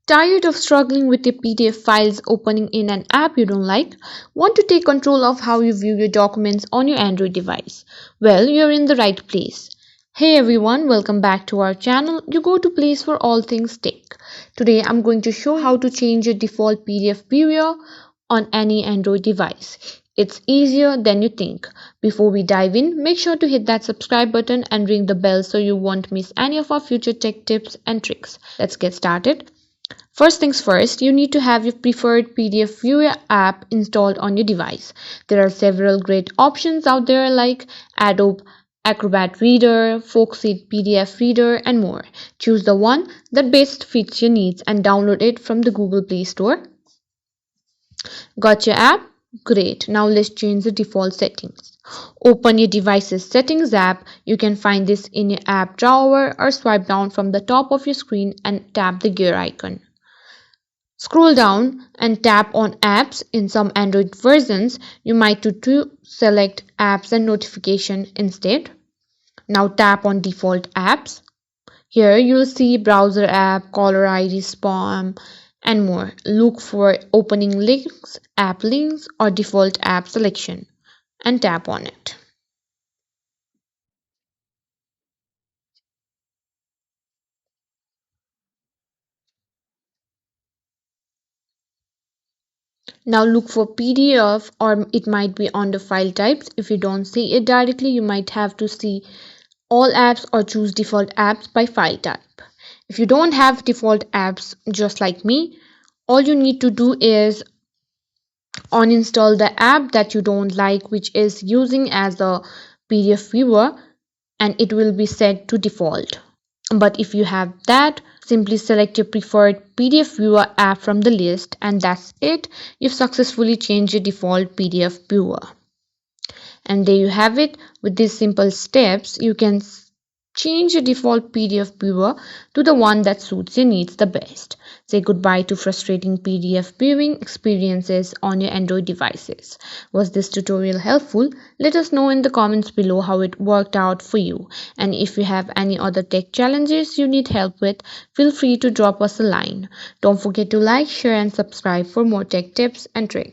Tired of struggling with your PDF files opening in an app you don't like? Want to take control of how you view your documents on your Android device? Well, you're in the right place. Hey everyone, welcome back to our channel, your go-to place for all things tech. Today I'm going to show you how to change your default PDF viewer on any Android device. It's easier than you think. Before we dive in, make sure to hit that subscribe button and ring the bell so you won't miss any of our future tech tips and tricks. Let's get started. First things first, you need to have your preferred PDF Viewer app installed on your device. There are several great options out there like Adobe Acrobat Reader, Folkseed PDF Reader, and more. Choose the one that best fits your needs and download it from the Google Play Store. Got your app? Great. Now let's change the default settings. Open your device's settings app. You can find this in your app drawer or swipe down from the top of your screen and tap the gear icon. Scroll down and tap on apps. In some Android versions, you might to select apps and notification instead. Now tap on default apps. Here you'll see browser app, caller ID, spam, and more. Look for opening links, app links, or default app selection and tap on it. Now look for PDF, or it might be under file types. If you don't see it directly, you might have to see all apps or choose default apps by file type. If you don't have default apps just like me, all you need to do is uninstall the app that you don't like which is using as a PDF viewer, and it will be set to default. But if you have that, simply select your preferred PDF viewer app from the list, and that's it. You've successfully changed your default PDF viewer. And there you have it. With these simple steps, you can change your default PDF viewer to the one that suits your needs the best. Say goodbye to frustrating PDF viewing experiences on your Android devices. Was this tutorial helpful? Let us know in the comments below how it worked out for you. And if you have any other tech challenges you need help with, feel free to drop us a line. Don't forget to like, share, and subscribe for more tech tips and tricks.